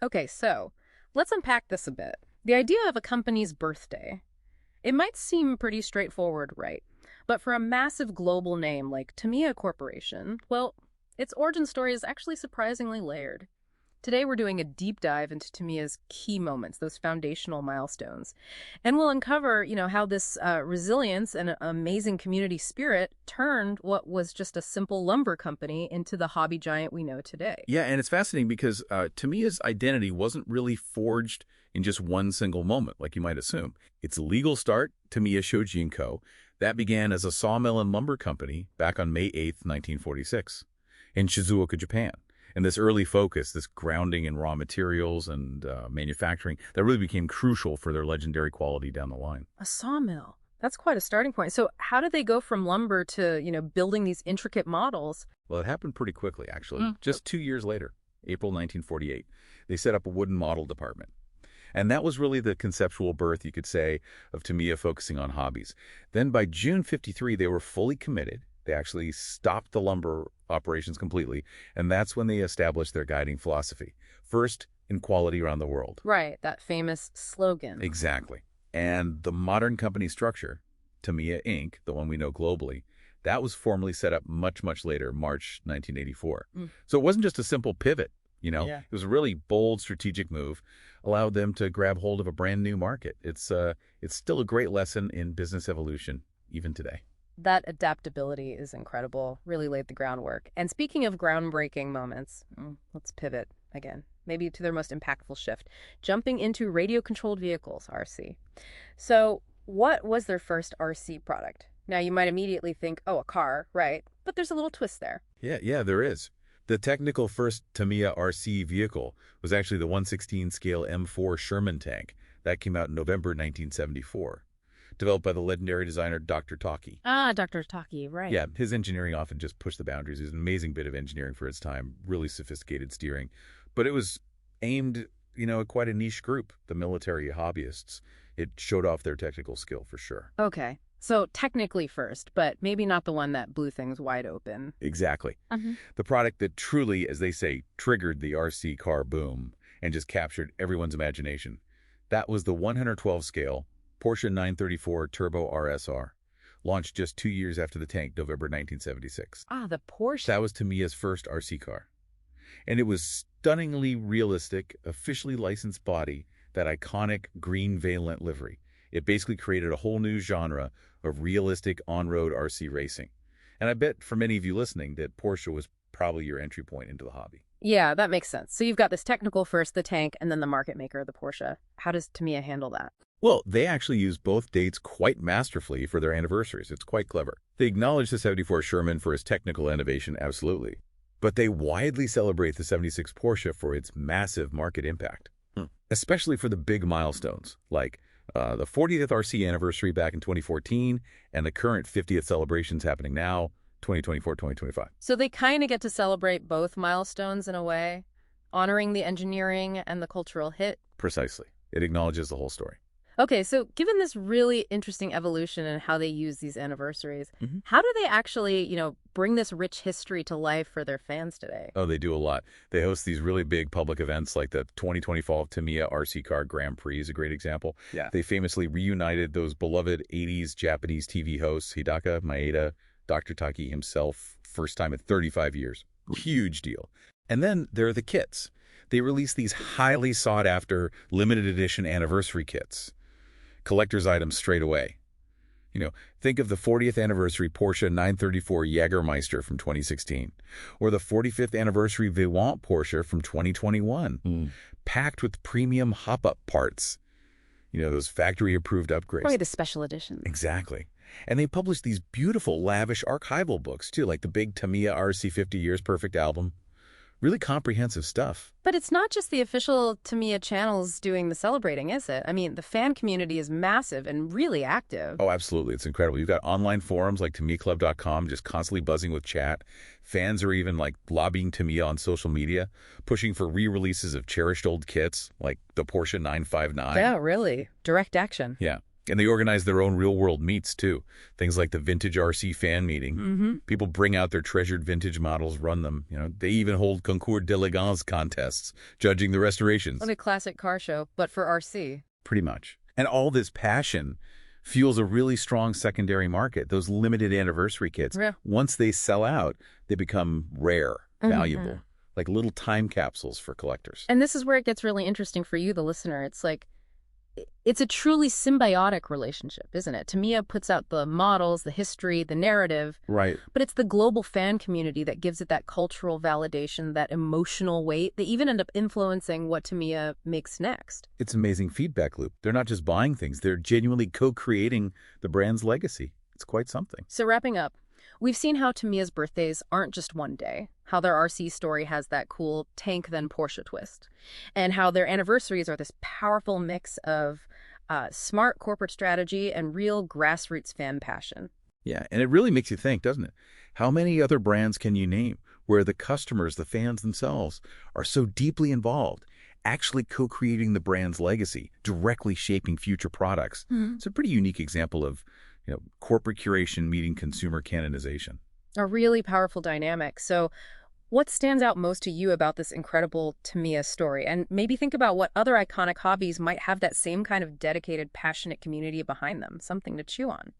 Okay, so let's unpack this a bit. The idea of a company's birthday. It might seem pretty straightforward, right? But for a massive global name like Tamiya Corporation, well, its origin story is actually surprisingly layered. Today, we're doing a deep dive into Tamiya's key moments, those foundational milestones. And we'll uncover, how this resilience and amazing community spirit turned what was just a simple lumber company into the hobby giant we know today. Yeah, and it's fascinating because Tamiya's identity wasn't really forged in just one single moment, like you might assume. Its legal start, Tamiya Shoji & Co., that began as a sawmill and lumber company back on May 8th, 1946, in Shizuoka, Japan. And this early focus, this grounding in raw materials and manufacturing, that really became crucial for their legendary quality down the line. A sawmill. That's quite a starting point. So how did they go from lumber to, building these intricate models? Well, it happened pretty quickly, actually. Just 2 years later, April 1948, they set up a wooden model department. And that was really the conceptual birth, you could say, of Tamiya focusing on hobbies. Then by June 53, they were fully committed. They actually stopped the lumber operations completely, and that's when they established their guiding philosophy. First, in quality around the world. Right, that famous slogan. Exactly. And the modern company structure, Tamiya Inc., the one we know globally, that was formally set up much, much later, March 1984. So it wasn't just a simple pivot, Yeah. It was a really bold strategic move, allowed them to grab hold of a brand new market. It's still a great lesson in business evolution, even today. That adaptability is incredible, really laid the groundwork. And speaking of groundbreaking moments, let's pivot again, maybe to their most impactful shift, jumping into radio-controlled vehicles, RC. So what was their first RC product? Now, you might immediately think, oh, a car, right? But there's a little twist there. Yeah, there is. The technical first Tamiya RC vehicle was actually the 1/16 scale M4 Sherman tank. That came out in November 1974. Developed by the legendary designer Dr. Taki. Ah, Dr. Taki, right. Yeah, his engineering often just pushed the boundaries. It was an amazing bit of engineering for its time, really sophisticated steering. But it was aimed, at quite a niche group, the military hobbyists. It showed off their technical skill for sure. Okay. So technically first, but maybe not the one that blew things wide open. Exactly. The product that truly, as they say, triggered the RC car boom and just captured everyone's imagination. That was the 112 scale Porsche 934 Turbo RSR, launched just 2 years after the tank, November 1976. Ah, the Porsche. That was Tamiya's first RC car. And it was stunningly realistic, officially licensed body, that iconic green Valent livery. It basically created a whole new genre of realistic on-road RC racing. And I bet for many of you listening that Porsche was probably your entry point into the hobby. Yeah, that makes sense. So you've got this technical first, the tank, and then the market maker, the Porsche. How does Tamiya handle that? Well, they actually use both dates quite masterfully for their anniversaries. It's quite clever. They acknowledge the 74 Sherman for its technical innovation, absolutely. But they widely celebrate the 76 Porsche for its massive market impact, especially for the big milestones, like the 40th RC anniversary back in 2014 and the current 50th celebrations happening now, 2024, 2025. So they kind of get to celebrate both milestones in a way, honoring the engineering and the cultural hit. Precisely. It acknowledges the whole story. Okay, so given this really interesting evolution and how they use these anniversaries, how do they actually, bring this rich history to life for their fans today? Oh, they do a lot. They host these really big public events like the 2025 Tamiya RC Car Grand Prix is a great example. Yeah. They famously reunited those beloved 80s Japanese TV hosts, Hidaka Maeda, Dr. Taki himself, first time in 35 years. Huge deal. And then there are the kits. They release these highly sought-after limited edition anniversary kits. Collector's items straight away. Think of the 40th anniversary Porsche 934 Jägermeister from 2016, or the 45th anniversary Vivant Porsche from 2021, packed with premium hop-up parts. Those factory-approved upgrades. Probably the special editions. Exactly. And they publish these beautiful, lavish archival books, too, like the big Tamiya RC 50 Years Perfect album. Really comprehensive stuff. But it's not just the official Tamiya channels doing the celebrating, is it? I mean, the fan community is massive and really active. Oh, absolutely. It's incredible. You've got online forums like TamiyaClub.com just constantly buzzing with chat. Fans are even lobbying Tamiya on social media, pushing for re-releases of cherished old kits like the Porsche 959. Yeah, really. Direct action. Yeah. And they organize their own real-world meets, too. Things like the Vintage RC Fan Meeting. People bring out their treasured vintage models, run them. They even hold concours d'élégance contests, judging the restorations. What a classic car show, but for RC. Pretty much. And all this passion fuels a really strong secondary market. Those limited anniversary kits, Yeah. once they sell out, they become rare, valuable, like little time capsules for collectors. And this is where it gets really interesting for you, the listener. It's like, it's a truly symbiotic relationship, isn't it? Tamiya puts out the models, the history, the narrative. Right. But it's the global fan community that gives it that cultural validation, that emotional weight. They even end up influencing what Tamiya makes next. It's an amazing feedback loop. They're not just buying things. They're genuinely co-creating the brand's legacy. It's quite something. So wrapping up, we've seen how Tamiya's birthdays aren't just one day, how their RC story has that cool tank then Porsche twist, and how their anniversaries are this powerful mix of smart corporate strategy and real grassroots fan passion. Yeah, and it really makes you think, doesn't it? How many other brands can you name where the customers, the fans themselves, are so deeply involved, actually co-creating the brand's legacy, directly shaping future products? It's a pretty unique example of corporate curation meeting consumer canonization. A really powerful dynamic. So what stands out most to you about this incredible Tamiya story? And maybe think about what other iconic hobbies might have that same kind of dedicated, passionate community behind them. Something to chew on.